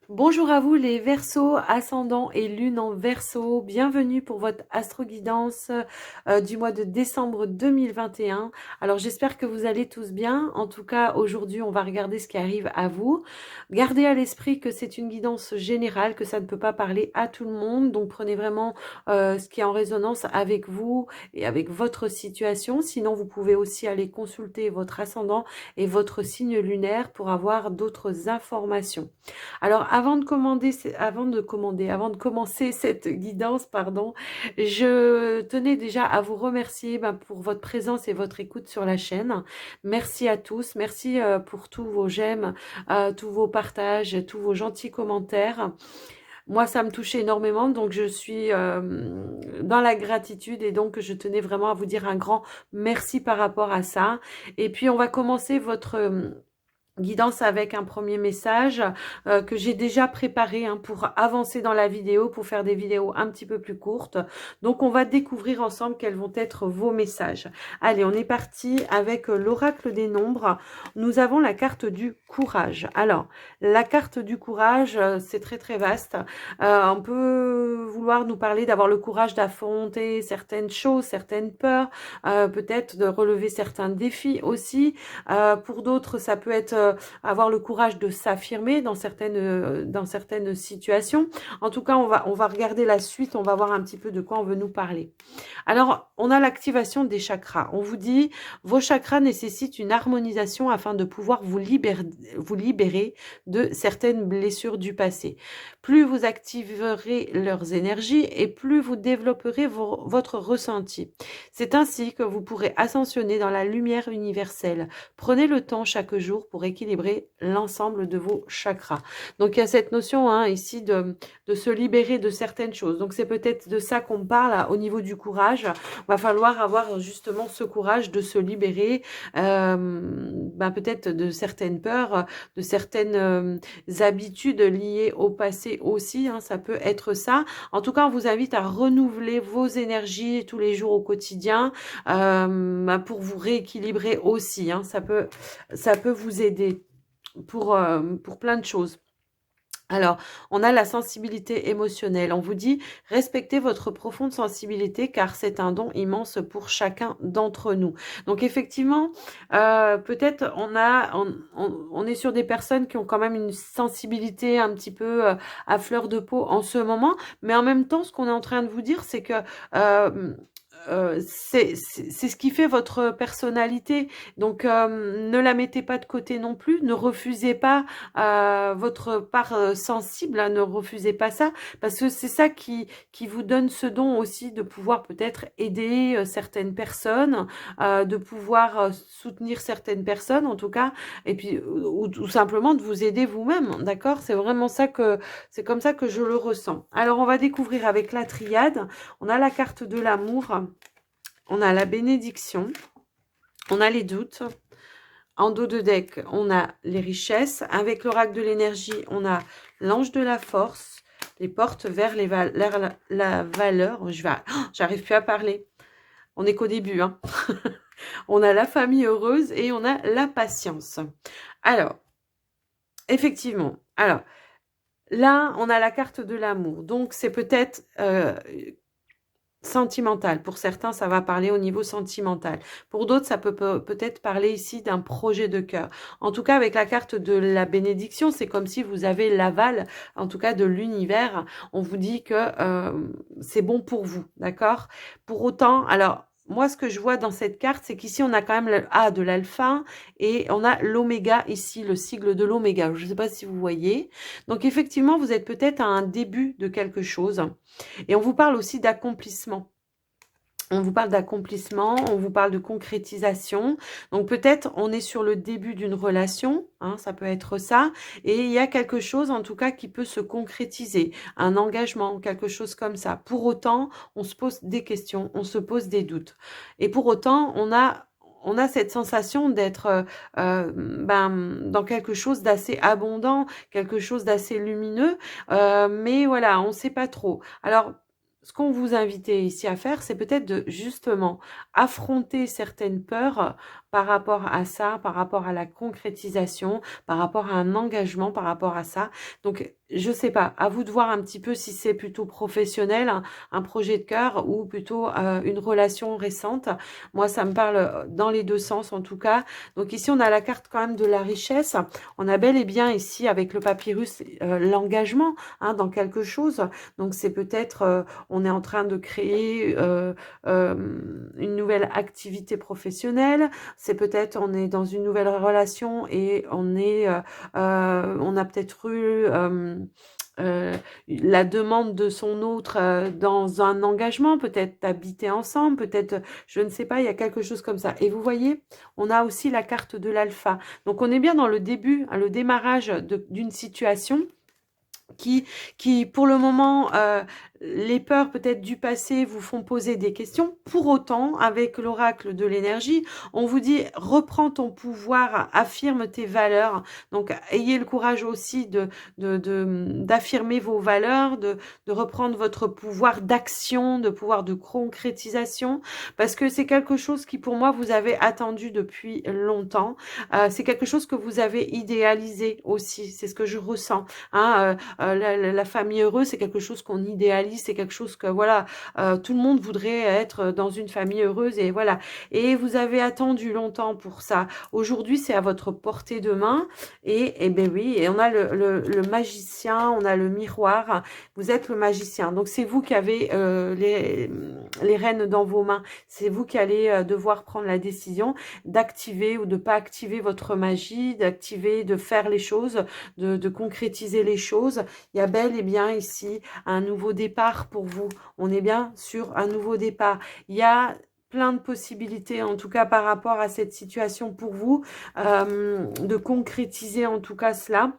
Bonjour à vous les Verseaux, ascendant et lune en Verseau. Bienvenue pour votre astro-guidance du mois de décembre 2021. Alors j'espère que vous allez tous bien. En tout cas, aujourd'hui, on va regarder ce qui arrive à vous. Gardez à l'esprit que c'est une guidance générale, que ça ne peut pas parler à tout le monde. Donc prenez vraiment ce qui est en résonance avec vous et avec votre situation. Sinon, vous pouvez aussi aller consulter votre ascendant et votre signe lunaire pour avoir d'autres informations. Alors, avant de commencer cette guidance, pardon, je tenais déjà à vous remercier pour votre présence et votre écoute sur la chaîne. Merci à tous, merci pour tous vos j'aime, tous vos partages, tous vos gentils commentaires. Moi, ça me touche énormément, donc je suis dans la gratitude et donc je tenais vraiment à vous dire un grand merci par rapport à ça. Et puis, on va commencer votre guidance avec un premier message que j'ai déjà préparé pour avancer dans la vidéo, pour faire des vidéos un petit peu plus courtes. Donc, on va découvrir ensemble quels vont être vos messages. Allez, on est parti avec l'oracle des nombres. Nous avons la carte du courage. Alors, la carte du courage, c'est très très vaste. On peut vouloir nous parler d'avoir le courage d'affronter certaines choses, certaines peurs, peut-être de relever certains défis aussi. Pour d'autres, ça peut être avoir le courage de s'affirmer dans certaines situations. En tout cas, on va regarder la suite, on va voir un petit peu de quoi on veut nous parler. Alors, on a l'activation des chakras. On vous dit, vos chakras nécessitent une harmonisation afin de pouvoir vous libérer de certaines blessures du passé. Plus vous activerez leurs énergies et plus vous développerez votre ressenti. C'est ainsi que vous pourrez ascensionner dans la lumière universelle. Prenez le temps chaque jour pour équilibrer l'ensemble de vos chakras. Donc, il y a cette notion ici de se libérer de certaines choses. Donc, c'est peut-être de ça qu'on parle au niveau du courage. Va falloir avoir justement ce courage de se libérer peut-être de certaines peurs, de certaines habitudes liées au passé aussi. Ça peut être ça. En tout cas, on vous invite à renouveler vos énergies tous les jours au quotidien pour vous rééquilibrer aussi. Ça peut vous aider pour plein de choses. Alors, on a la sensibilité émotionnelle. On vous dit, respectez votre profonde sensibilité car c'est un don immense pour chacun d'entre nous. Donc, effectivement, peut-être on est sur des personnes qui ont quand même une sensibilité un petit peu à fleur de peau en ce moment. Mais en même temps, ce qu'on est en train de vous dire, c'est que c'est ce qui fait votre personnalité. Donc, ne la mettez pas de côté non plus. Ne refusez pas votre part sensible. Ne refusez pas ça. Parce que c'est ça qui vous donne ce don aussi de pouvoir peut-être aider certaines personnes, de pouvoir soutenir certaines personnes en tout cas. Et puis, ou tout simplement de vous aider vous-même. D'accord? C'est vraiment ça c'est comme ça que je le ressens. Alors, on va découvrir avec la triade. On a la carte de l'amour. On a la bénédiction, on a les doutes. En dos de deck, on a les richesses. Avec l'oracle de l'énergie, on a l'ange de la force, les portes vers la valeur. J'arrive plus à parler. On n'est qu'au début. On a la famille heureuse et on a la patience. Alors, effectivement. Alors, là, on a la carte de l'amour. Donc, c'est peut-être sentimental. Pour certains, ça va parler au niveau sentimental. Pour d'autres, ça peut peut-être parler ici d'un projet de cœur. En tout cas, avec la carte de la bénédiction, c'est comme si vous avez l'aval, en tout cas de l'univers. On vous dit que c'est bon pour vous, d'accord? Pour autant, alors, moi, ce que je vois dans cette carte, c'est qu'ici, on a quand même le A de l'alpha et on a l'oméga ici, le sigle de l'oméga. Je ne sais pas si vous voyez. Donc, effectivement, vous êtes peut-être à un début de quelque chose. Et on vous parle aussi d'accomplissement. On vous parle d'accomplissement, on vous parle de concrétisation. Donc peut-être on est sur le début d'une relation, ça peut être ça. Et il y a quelque chose en tout cas qui peut se concrétiser, un engagement, quelque chose comme ça. Pour autant, on se pose des questions, on se pose des doutes. Et pour autant, on a cette sensation d'être dans quelque chose d'assez abondant, quelque chose d'assez lumineux. Mais voilà, on ne sait pas trop. Alors, ce qu'on vous invite ici à faire, c'est peut-être de justement affronter certaines peurs par rapport à ça, par rapport à la concrétisation, par rapport à un engagement, par rapport à ça. Donc, je sais pas, à vous de voir un petit peu si c'est plutôt professionnel, un projet de cœur ou plutôt une relation récente. Moi, ça me parle dans les deux sens en tout cas. Donc ici, on a la carte quand même de la richesse. On a bel et bien ici avec le papyrus l'engagement dans quelque chose. Donc c'est peut-être, on est en train de créer une nouvelle activité professionnelle. C'est peut-être on est dans une nouvelle relation et on a peut-être eu la demande de son autre dans un engagement, peut-être d'habiter ensemble, peut-être, je ne sais pas, il y a quelque chose comme ça. Et vous voyez, on a aussi la carte de l'alpha. Donc on est bien dans le début, le démarrage d'une situation qui pour le moment, les peurs peut-être du passé vous font poser des questions. Pour autant, avec l'oracle de l'énergie, on vous dit reprends ton pouvoir, affirme tes valeurs. Donc, ayez le courage aussi d'affirmer vos valeurs, de reprendre votre pouvoir d'action, de pouvoir de concrétisation, parce que c'est quelque chose qui, pour moi, vous avez attendu depuis longtemps. C'est quelque chose que vous avez idéalisé aussi. C'est ce que je ressens. La famille heureuse, c'est quelque chose qu'on idéalise, c'est quelque chose que voilà, tout le monde voudrait être dans une famille heureuse et voilà. Et vous avez attendu longtemps pour ça. Aujourd'hui, c'est à votre portée de main et ben oui, et on a le magicien, on a le miroir. Vous êtes le magicien, donc c'est vous qui avez les rênes dans vos mains. C'est vous qui allez devoir prendre la décision d'activer ou de pas activer votre magie, d'activer, de faire les choses, de concrétiser les choses. Il y a bel et bien ici un nouveau départ pour vous. On est bien sur un nouveau départ. Il y a plein de possibilités, en tout cas par rapport à cette situation pour vous, de concrétiser en tout cas cela.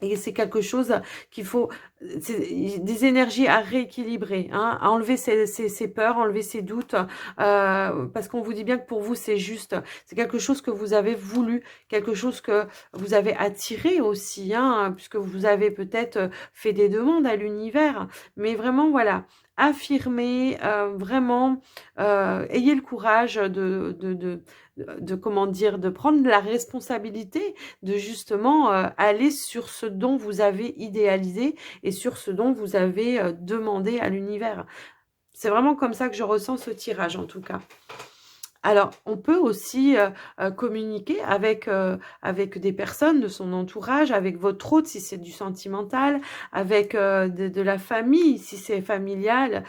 Et c'est quelque chose qu'il faut, des énergies à rééquilibrer, à enlever ses peurs, enlever ses doutes, parce qu'on vous dit bien que pour vous c'est juste, c'est quelque chose que vous avez voulu, quelque chose que vous avez attiré aussi, puisque vous avez peut-être fait des demandes à l'univers, mais vraiment voilà, affirmez, vraiment, ayez le courage de comment dire, de prendre la responsabilité de justement aller sur ce dont vous avez idéalisé et sur ce dont vous avez demandé à l'univers. C'est vraiment comme ça que je ressens ce tirage en tout cas. Alors, on peut aussi communiquer avec des personnes de son entourage, avec votre hôte si c'est du sentimental, avec de la famille si c'est familial,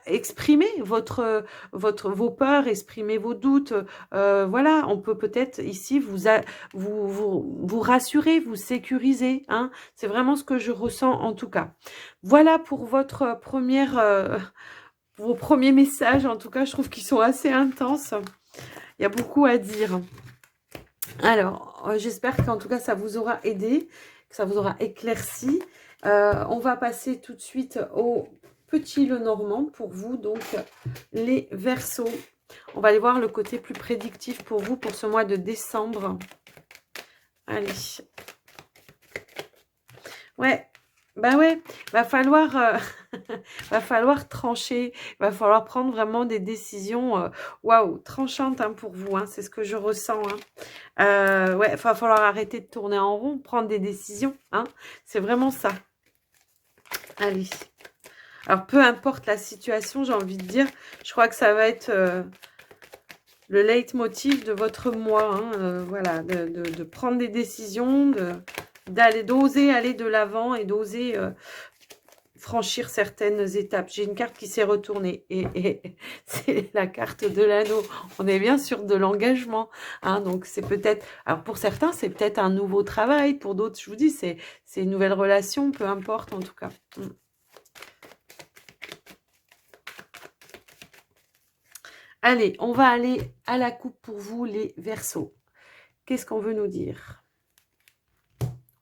exprimez vos peurs, exprimez vos doutes. Voilà, on peut peut-être ici vous rassurer, vous sécuriser. C'est vraiment ce que je ressens en tout cas. Voilà pour votre vos premiers messages. En tout cas, je trouve qu'ils sont assez intenses. Il y a beaucoup à dire. Alors, j'espère qu'en tout cas, ça vous aura aidé, que ça vous aura éclairci. On va passer tout de suite au petit Lenormand pour vous, donc les Verseaux. On va aller voir le côté plus prédictif pour vous pour ce mois de décembre. Allez. Ouais, bah ouais, va falloir trancher, va falloir prendre vraiment des décisions waouh, tranchantes pour vous, c'est ce que je ressens. Ouais, va falloir arrêter de tourner en rond, prendre des décisions, c'est vraiment ça. Allez. Alors, peu importe la situation, j'ai envie de dire, je crois que ça va être le leitmotiv de votre mois. Voilà, de prendre des décisions, d'oser aller de l'avant et d'oser franchir certaines étapes. J'ai une carte qui s'est retournée et c'est la carte de l'anneau. On est bien sûr de l'engagement. Donc, c'est peut-être... Alors, pour certains, c'est peut-être un nouveau travail. Pour d'autres, je vous dis, c'est une nouvelle relation. Peu importe, en tout cas. Allez, on va aller à la coupe pour vous, les Verseaux. Qu'est-ce qu'on veut nous dire?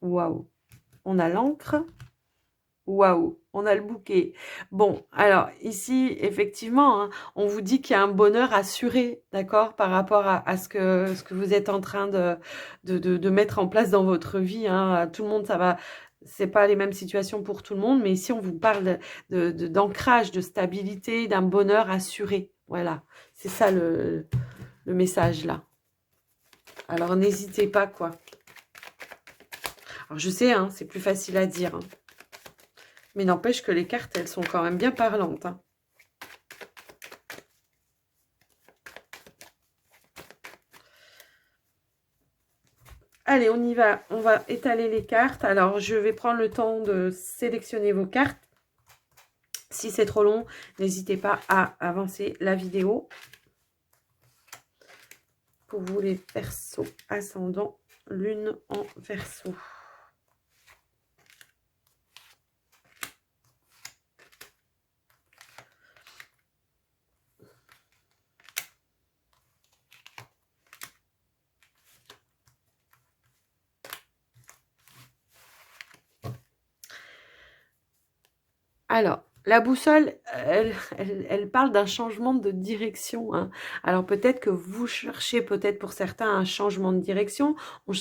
Waouh! On a l'encre. Waouh! On a le bouquet. Bon, alors ici, effectivement, on vous dit qu'il y a un bonheur assuré, d'accord, par rapport à ce que vous êtes en train de mettre en place dans votre vie. Tout le monde, ça va... C'est pas les mêmes situations pour tout le monde, mais ici, on vous parle d'ancrage, de stabilité, d'un bonheur assuré. Voilà, c'est ça le message là. Alors n'hésitez pas, quoi. Alors je sais, hein, c'est plus facile à dire. Hein. Mais n'empêche que les cartes, elles sont quand même bien parlantes. Hein. Allez, on y va. On va étaler les cartes. Alors, je vais prendre le temps de sélectionner vos cartes. Si c'est trop long, n'hésitez pas à avancer la vidéo. Pour vous, les Verseaux ascendants, lune en Verseau. Alors, la boussole, elle parle d'un changement de direction. Hein. Alors, peut-être que vous cherchez, peut-être pour certains, un changement de direction. On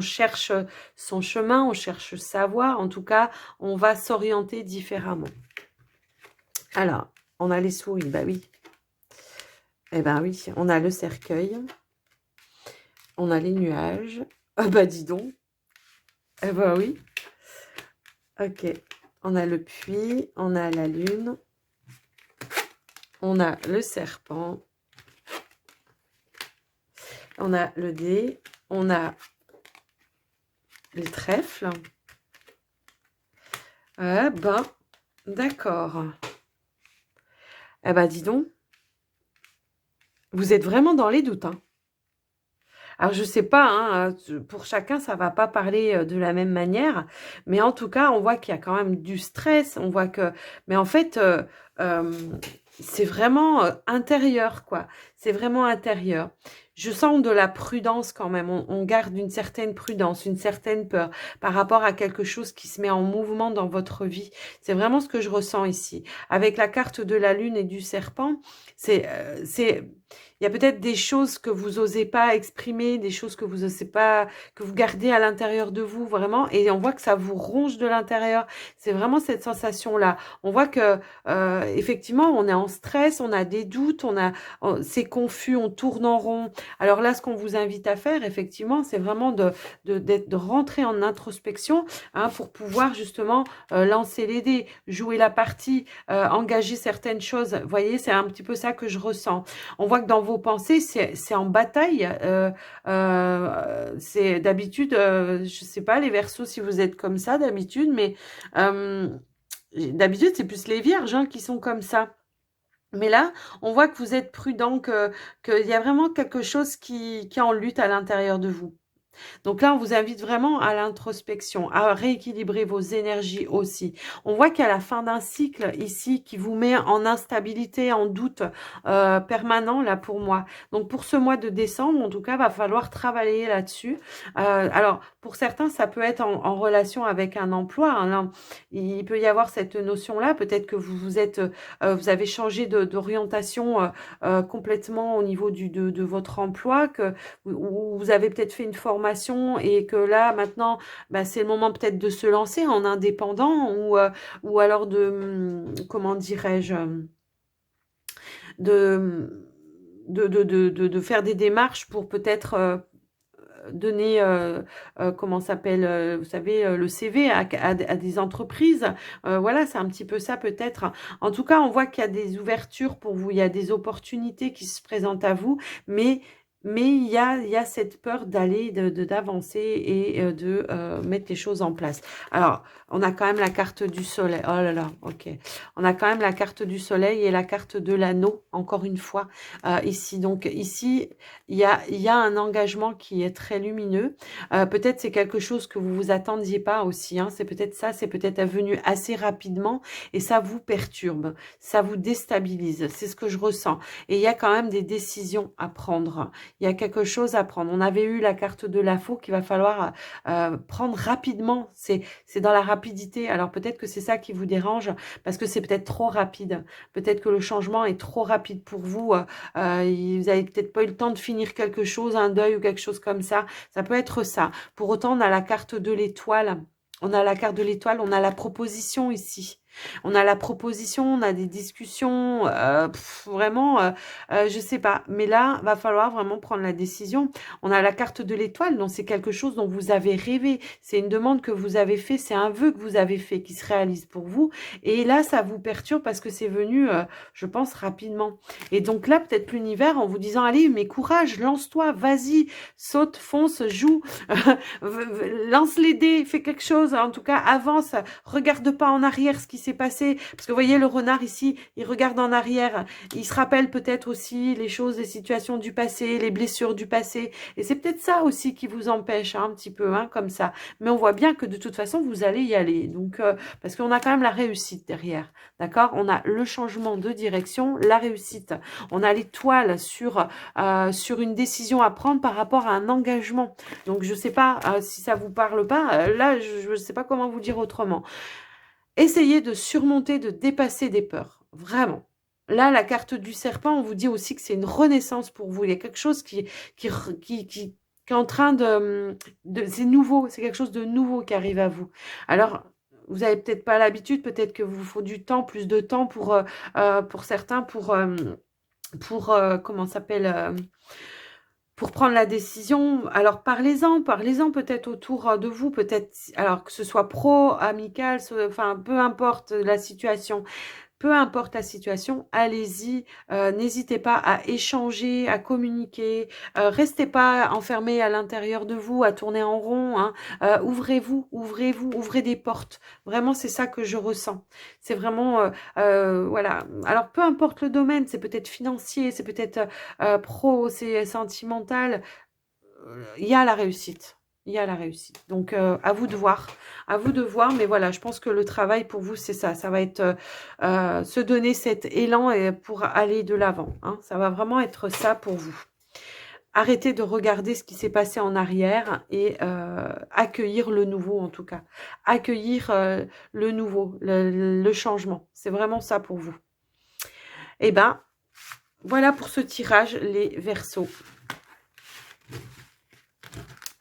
cherche son chemin, on cherche sa voie. En tout cas, on va s'orienter différemment. Alors, on a les souris, bah oui. Eh ben oui, on a le cercueil. On a les nuages. Ah bah dis donc. Eh ben oui. Ok. On a le puits, on a la lune, on a le serpent, on a le dé, on a le trèfle. Ah ben, d'accord. Eh ben dis donc, vous êtes vraiment dans les doutes, hein. Alors, je sais pas, hein, pour chacun, ça va pas parler de la même manière. Mais en tout cas, on voit qu'il y a quand même du stress. On voit que... Mais en fait, c'est vraiment intérieur, quoi. C'est vraiment intérieur. Je sens de la prudence quand même. On garde une certaine prudence, une certaine peur par rapport à quelque chose qui se met en mouvement dans votre vie. C'est vraiment ce que je ressens ici. Avec la carte de la lune et du serpent, il y a peut-être des choses que vous osez pas exprimer, des choses que vous osez pas, que vous gardez à l'intérieur de vous, vraiment. Et on voit que ça vous ronge de l'intérieur. C'est vraiment cette sensation-là. On voit que, effectivement, on est en stress, on a des doutes, c'est confus, on tourne en rond. Alors là, ce qu'on vous invite à faire, effectivement, c'est vraiment de rentrer en introspection, hein, pour pouvoir justement lancer les dés, jouer la partie, engager certaines choses. Vous voyez, c'est un petit peu ça que je ressens. On voit que dans vos pensées, c'est en bataille. C'est d'habitude, je sais pas, les Verseaux, si vous êtes comme ça d'habitude, mais d'habitude, c'est plus les Vierges, hein, qui sont comme ça. Mais là, on voit que vous êtes prudent, qu'il y a vraiment quelque chose qui est en lutte à l'intérieur de vous. Donc là, on vous invite vraiment à l'introspection, à rééquilibrer vos énergies aussi. On voit qu'il y a la fin d'un cycle ici qui vous met en instabilité, en doute permanent là pour moi. Donc pour ce mois de décembre, en tout cas, va falloir travailler là-dessus. Alors pour certains, ça peut être en relation avec un emploi. Hein. Il peut y avoir cette notion-là. Peut-être que vous avez changé d'orientation complètement au niveau de votre emploi, que vous avez peut-être fait une formation et que là maintenant bah, c'est le moment peut-être de se lancer en indépendant ou alors comment dirais-je de de faire des démarches pour peut-être donner comment s'appelle vous savez le CV à des entreprises. Voilà, c'est un petit peu ça peut-être. En tout cas, on voit qu'il y a des ouvertures pour vous, il y a des opportunités qui se présentent à vous, mais il y a cette peur d'aller, d'avancer et de mettre les choses en place. Alors, on a quand même la carte du soleil. Oh là là, ok. On a quand même la carte du soleil et la carte de l'anneau, encore une fois, ici. Donc, ici, il y a un engagement qui est très lumineux. Peut-être c'est quelque chose que vous vous attendiez pas aussi. Hein. C'est peut-être ça, c'est peut-être venu assez rapidement et ça vous perturbe, ça vous déstabilise. C'est ce que je ressens. Et il y a quand même des décisions à prendre. Il y a quelque chose à prendre. On avait eu la carte de la faux qu'il va falloir prendre rapidement. C'est dans la rapidité. Alors peut-être que c'est ça qui vous dérange parce que c'est peut-être trop rapide. Peut-être que le changement est trop rapide pour vous. Vous avez peut-être pas eu le temps de finir quelque chose, un deuil ou quelque chose comme ça. Ça peut être ça. Pour autant, on a la carte de l'étoile. On a la carte de l'étoile, on a la proposition ici. On a la proposition, on a des discussions, vraiment, je sais pas. Mais là, va falloir vraiment prendre la décision. On a la carte de l'étoile, donc c'est quelque chose dont vous avez rêvé. C'est une demande que vous avez fait, c'est un vœu que vous avez fait qui se réalise pour vous. Et là, ça vous perturbe parce que c'est venu, je pense, rapidement. Et donc là, peut-être l'univers en vous disant, allez, mais courage, lance-toi, vas-y, saute, fonce, joue, lance les dés, fais quelque chose, en tout cas, avance, regarde pas en arrière ce qui s'est passé, parce que vous voyez, le renard ici, il regarde en arrière, il se rappelle peut-être aussi les choses, les situations du passé, les blessures du passé, et c'est peut-être ça aussi qui vous empêche, hein, un petit peu, hein, comme ça. Mais on voit bien que de toute façon, vous allez y aller, donc, parce qu'on a quand même la réussite derrière, d'accord? On a le changement de direction, la réussite, on a l'étoile sur une décision à prendre par rapport à un engagement. Donc, je ne sais pas si ça vous parle pas. Là, je ne sais pas comment vous dire autrement. Essayez de surmonter, de dépasser des peurs. Vraiment. Là, la carte du serpent, on vous dit aussi que c'est une renaissance pour vous. Il y a quelque chose qui est en train c'est nouveau. C'est quelque chose de nouveau qui arrive à vous. Alors, vous n'avez peut-être pas l'habitude, peut-être que vous faut du temps, plus de temps pour certains, comment ça s'appelle pour prendre la décision. Alors parlez-en peut-être autour de vous, peut-être, alors que ce soit pro, amical, enfin peu importe la situation. Peu importe la situation, allez-y, n'hésitez pas à échanger, à communiquer, restez pas enfermés à l'intérieur de vous, à tourner en rond, hein. Ouvrez-vous, ouvrez des portes. Vraiment, c'est ça que je ressens. C'est vraiment, voilà. Alors, peu importe le domaine, c'est peut-être financier, c'est peut-être pro, c'est sentimental, il y a la réussite. Il y a la réussite. Donc, à vous de voir. À vous de voir. Mais voilà, je pense que le travail pour vous, c'est ça. Ça va être se donner cet élan pour aller de l'avant, hein. Ça va vraiment être ça pour vous. Arrêtez de regarder ce qui s'est passé en arrière et accueillir le nouveau, en tout cas. Accueillir le nouveau, le changement. C'est vraiment ça pour vous. Eh ben, voilà pour ce tirage, les Verseaux.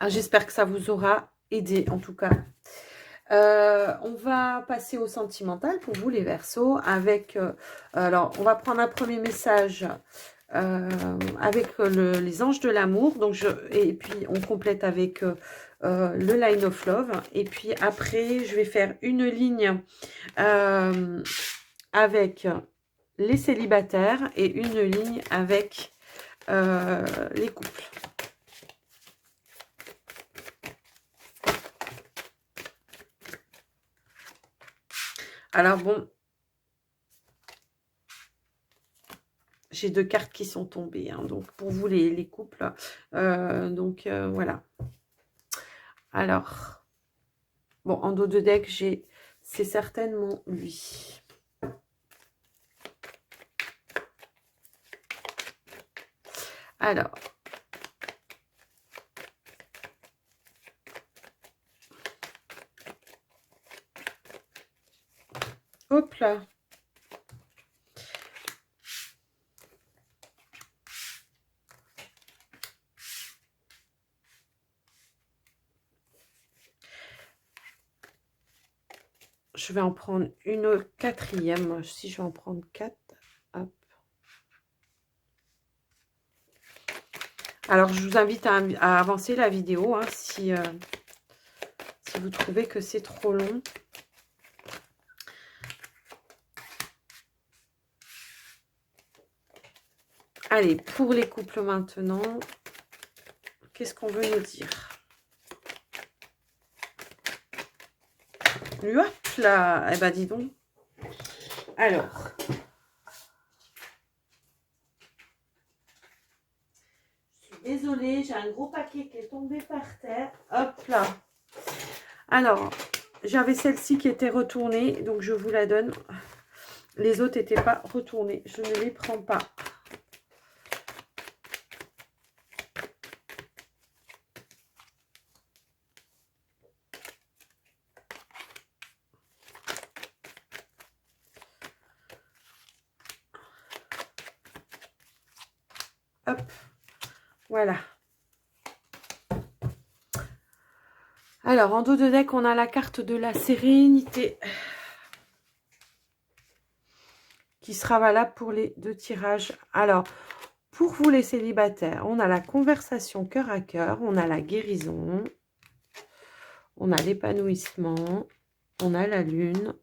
J'espère que ça vous aura aidé, en tout cas. On va passer au sentimental pour vous, les Verseaux, avec... alors, on va prendre un premier message avec les anges de l'amour. Et puis, on complète avec le line of love. Et puis, après, je vais faire une ligne avec les célibataires et une ligne avec les couples. Alors bon, j'ai deux cartes qui sont tombées, hein, donc pour vous les couples, voilà. Alors, bon, en dos de deck, c'est certainement lui. Alors, hop là. Je vais en prendre une quatrième. Si je vais en prendre 4. Hop. Alors, je vous invite à avancer la vidéo, hein, si vous trouvez que c'est trop long. Allez, pour les couples maintenant, qu'est-ce qu'on veut nous dire? Hop là. Eh ben, dis donc. Alors. Je suis désolée, j'ai un gros paquet qui est tombé par terre. Hop là. Alors, j'avais celle-ci qui était retournée, donc je vous la donne. Les autres n'étaient pas retournées. Je ne les prends pas. Hop, voilà. Alors, en dos de deck, on a la carte de la sérénité. qui sera valable pour les 2 tirages. Alors, pour vous les célibataires, on a la conversation cœur à cœur, on a la guérison, on a l'épanouissement, on a la lune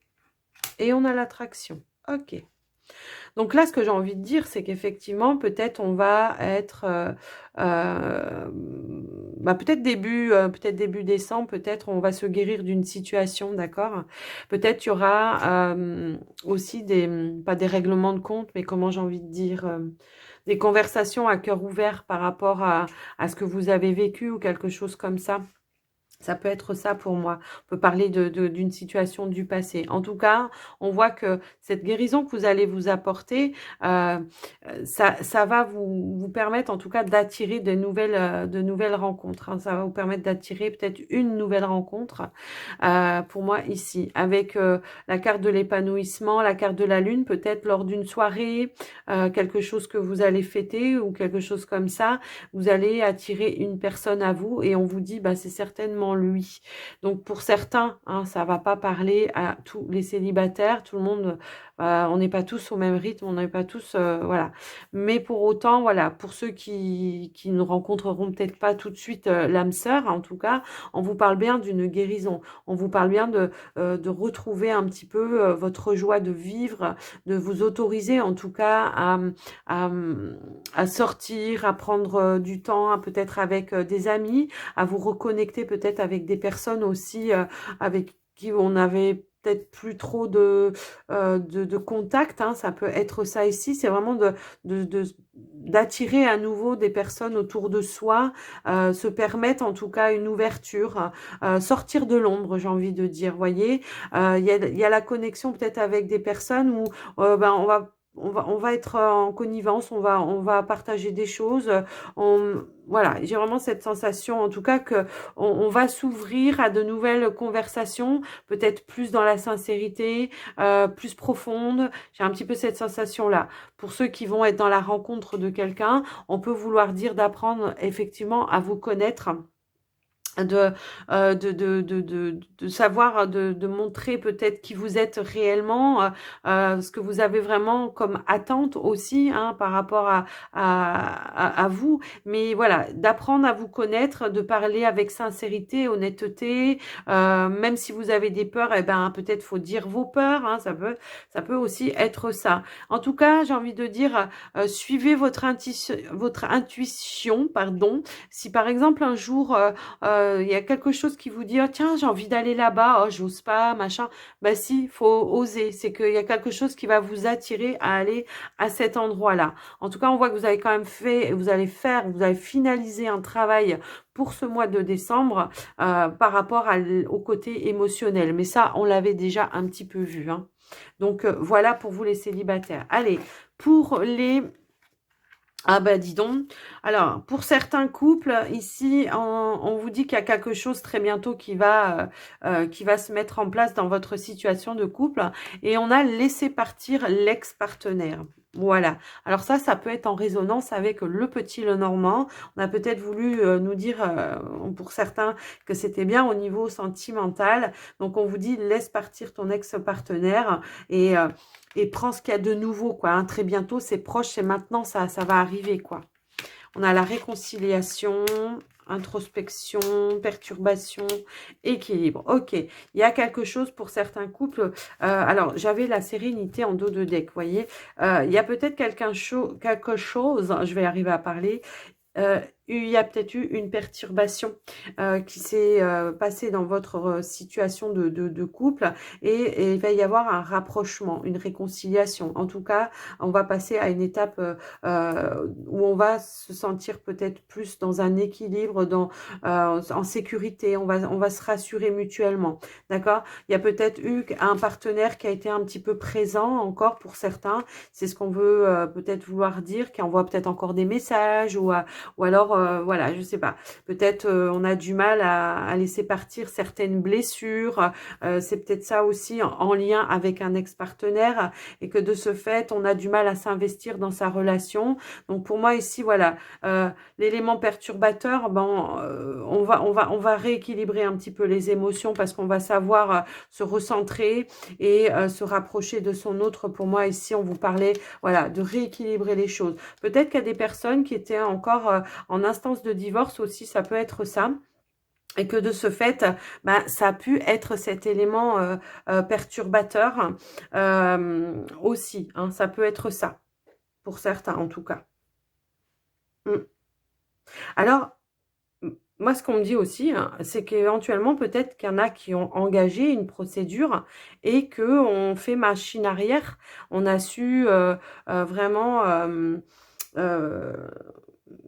et on a l'attraction. Ok. Donc là, ce que j'ai envie de dire, c'est qu'effectivement, peut-être on va être, peut-être début décembre, peut-être on va se guérir d'une situation, d'accord? Peut-être il y aura aussi pas des règlements de compte, mais comment j'ai envie de dire, des conversations à cœur ouvert par rapport à ce que vous avez vécu ou quelque chose comme ça. Ça peut être ça pour moi. On peut parler d'une situation du passé. En tout cas, on voit que cette guérison que vous allez vous apporter, ça va vous permettre en tout cas d'attirer de nouvelles rencontres. Hein. Ça va vous permettre d'attirer peut-être une nouvelle rencontre pour moi ici. Avec la carte de l'épanouissement, la carte de la lune, peut-être lors d'une soirée, quelque chose que vous allez fêter ou quelque chose comme ça, vous allez attirer une personne à vous et on vous dit, bah, c'est certainement lui. Donc pour certains, hein, ça va pas parler à tous les célibataires, tout le monde, on n'est pas tous au même rythme, on n'est pas tous, voilà. Mais pour autant, voilà, pour ceux qui ne rencontreront peut-être pas tout de suite l'âme sœur, en tout cas, on vous parle bien d'une guérison. On vous parle bien de retrouver un petit peu votre joie de vivre, de vous autoriser en tout cas à, à sortir, à prendre du temps, peut-être avec des amis, à vous reconnecter peut-être avec des personnes aussi avec qui on avait peut-être plus trop de contact, hein, ça peut être ça ici, c'est vraiment d'attirer à nouveau des personnes autour de soi, se permettre en tout cas une ouverture, sortir de l'ombre, j'ai envie de dire, voyez, il y a la connexion peut-être avec des personnes où on va être en connivence, on va partager des choses. Voilà, j'ai vraiment cette sensation, en tout cas, que on va s'ouvrir à de nouvelles conversations, peut-être plus dans la sincérité, plus profonde. J'ai un petit peu cette sensation-là. Pour ceux qui vont être dans la rencontre de quelqu'un, on peut vouloir dire d'apprendre effectivement à vous connaître de savoir, de montrer peut-être qui vous êtes réellement, ce que vous avez vraiment comme attente aussi hein, par rapport à vous. Mais voilà, d'apprendre à vous connaître, de parler avec sincérité, honnêteté, même si vous avez des peurs, eh ben peut-être faut dire vos peurs, hein, ça peut aussi être ça. En tout cas, j'ai envie de dire, suivez votre intuition, pardon. Si par exemple un jour il y a quelque chose qui vous dit oh, tiens j'ai envie d'aller là-bas, oh j'ose pas machin, bah si faut oser, c'est qu'il y a quelque chose qui va vous attirer à aller à cet endroit-là. En tout cas on voit que vous avez quand même fait, vous avez finalisé un travail pour ce mois de décembre par rapport au côté émotionnel, mais ça on l'avait déjà un petit peu vu hein. Donc voilà pour vous les célibataires. Allez, pour les ah bah dis donc. Alors, pour certains couples, ici, on vous dit qu'il y a quelque chose très bientôt qui va se mettre en place dans votre situation de couple. Et on a laissé partir l'ex-partenaire. Voilà. Alors ça peut être en résonance avec le petit Lenormand. On a peut-être voulu nous dire, pour certains, que c'était bien au niveau sentimental. Donc, on vous dit, laisse partir ton ex-partenaire et prends ce qu'il y a de nouveau, quoi. Hein. Très bientôt, c'est proche, c'est maintenant, ça va arriver, quoi. On a la réconciliation, introspection, perturbation, équilibre. Ok, il y a quelque chose pour certains couples. Alors, j'avais la sérénité en dos de deck, vous voyez. Il y a peut-être quelque chose, je vais arriver à parler, il y a peut-être eu une perturbation qui s'est passée dans votre situation de couple et il va y avoir un rapprochement, une réconciliation. En tout cas, on va passer à une étape où on va se sentir peut-être plus dans un équilibre, en sécurité. On va se rassurer mutuellement. D'accord? Il y a peut-être eu un partenaire qui a été un petit peu présent encore pour certains. C'est ce qu'on veut peut-être vouloir dire, qui envoie peut-être encore des messages ou alors voilà, je sais pas. Peut-être on a du mal à laisser partir certaines blessures. C'est peut-être ça aussi en lien avec un ex-partenaire et que de ce fait, on a du mal à s'investir dans sa relation. Donc pour moi ici, voilà, l'élément perturbateur, ben, on va rééquilibrer un petit peu les émotions parce qu'on va savoir se recentrer et se rapprocher de son autre. Pour moi ici, on vous parlait, voilà, de rééquilibrer les choses. Peut-être qu'il y a des personnes qui étaient encore en instance de divorce aussi, ça peut être ça. Et que de ce fait, ben, ça a pu être cet élément perturbateur aussi. Hein, ça peut être ça, pour certains en tout cas. Mm. Alors, moi, ce qu'on me dit aussi, hein, c'est qu'éventuellement, peut-être qu'il y en a qui ont engagé une procédure et qu'on fait machine arrière. On a su vraiment euh,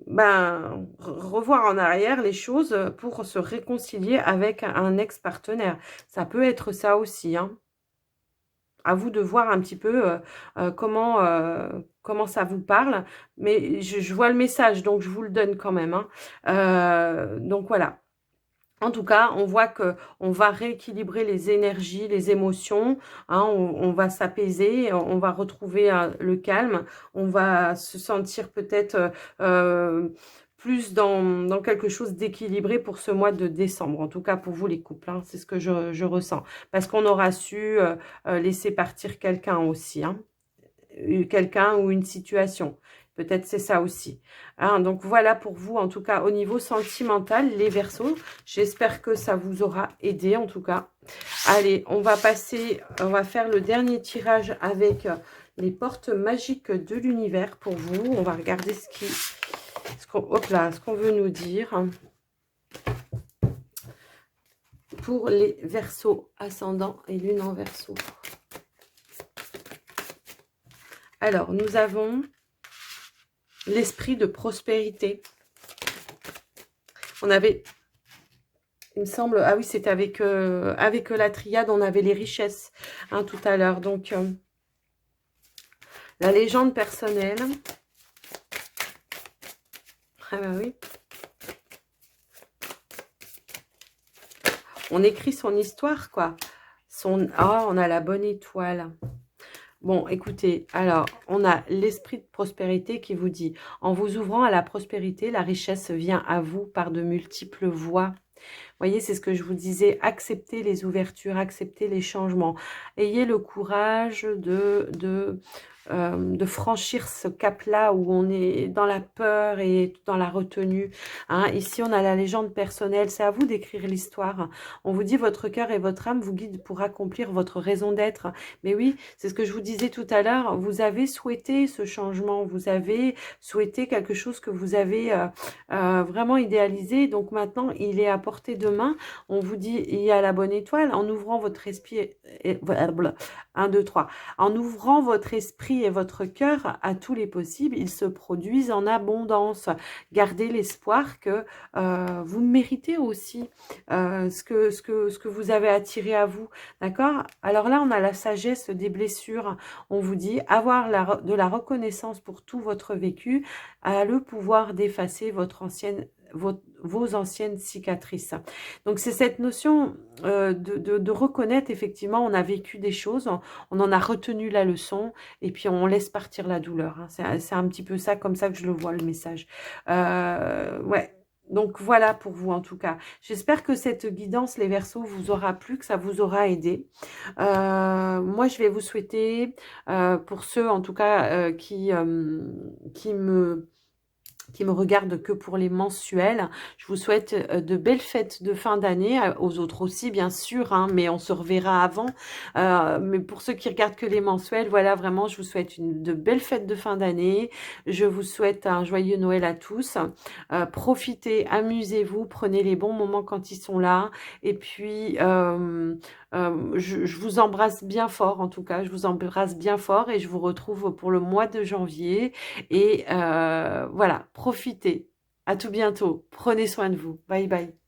ben, revoir en arrière les choses pour se réconcilier avec un ex-partenaire. Ça peut être ça aussi, hein. À vous de voir un petit peu comment ça vous parle. Mais je vois le message, donc je vous le donne quand même, hein. Donc voilà. En tout cas, on voit que on va rééquilibrer les énergies, les émotions, hein, on va s'apaiser, on va retrouver le calme, on va se sentir peut-être plus dans quelque chose d'équilibré pour ce mois de décembre. En tout cas, pour vous les couples, hein, c'est ce que je ressens. Parce qu'on aura su laisser partir quelqu'un aussi, hein, quelqu'un ou une situation. Peut-être c'est ça aussi. Hein, donc voilà pour vous, en tout cas, au niveau sentimental, les Verseaux. J'espère que ça vous aura aidé, en tout cas. Allez, on va passer, on va faire le dernier tirage avec les portes magiques de l'univers pour vous. On va regarder ce qu'on veut nous dire. Pour les Verseaux ascendant et lune en Verseau. Alors, nous avons l'esprit de prospérité. On avait, il me semble, ah oui, c'était avec la triade, on avait les richesses hein, tout à l'heure. Donc, la légende personnelle. Ah bah oui. On écrit son histoire, quoi. Ah, on a la bonne étoile. Bon, écoutez, alors, on a l'esprit de prospérité qui vous dit, en vous ouvrant à la prospérité, la richesse vient à vous par de multiples voies. Vous voyez, c'est ce que je vous disais, acceptez les ouvertures, acceptez les changements. Ayez le courage de franchir ce cap-là où on est dans la peur et dans la retenue. Hein. Ici, on a la légende personnelle. C'est à vous d'écrire l'histoire. On vous dit, votre cœur et votre âme vous guident pour accomplir votre raison d'être. Mais oui, c'est ce que je vous disais tout à l'heure. Vous avez souhaité ce changement. Vous avez souhaité quelque chose que vous avez vraiment idéalisé. Donc maintenant, il est à portée de main. On vous dit, il y a la bonne étoile. En ouvrant votre esprit... 1, 2, 3. En ouvrant votre esprit et votre cœur à tous les possibles, ils se produisent en abondance. Gardez l'espoir que vous méritez aussi ce que vous avez attiré à vous. D'accord? Alors là, on a la sagesse des blessures. On vous dit, avoir de la reconnaissance pour tout votre vécu a le pouvoir d'effacer vos anciennes cicatrices. Donc c'est cette notion de reconnaître effectivement, on a vécu des choses, on en a retenu la leçon et puis on laisse partir la douleur. Hein. C'est un petit peu ça, comme ça que je le vois le message. Ouais. Donc voilà pour vous en tout cas. J'espère que cette guidance, les Verseaux, vous aura plu, que ça vous aura aidé. Moi, je vais vous souhaiter, pour ceux en tout cas qui me regarde que pour les mensuels. Je vous souhaite de belles fêtes de fin d'année, aux autres aussi bien sûr, hein, mais on se reverra avant. Mais pour ceux qui regardent que les mensuels, voilà, vraiment, je vous souhaite de belles fêtes de fin d'année. Je vous souhaite un joyeux Noël à tous. Profitez, amusez-vous, prenez les bons moments quand ils sont là. Et puis, je vous embrasse bien fort, en tout cas, je vous embrasse bien fort et je vous retrouve pour le mois de janvier. Et voilà, profitez. À tout bientôt. Prenez soin de vous. Bye bye.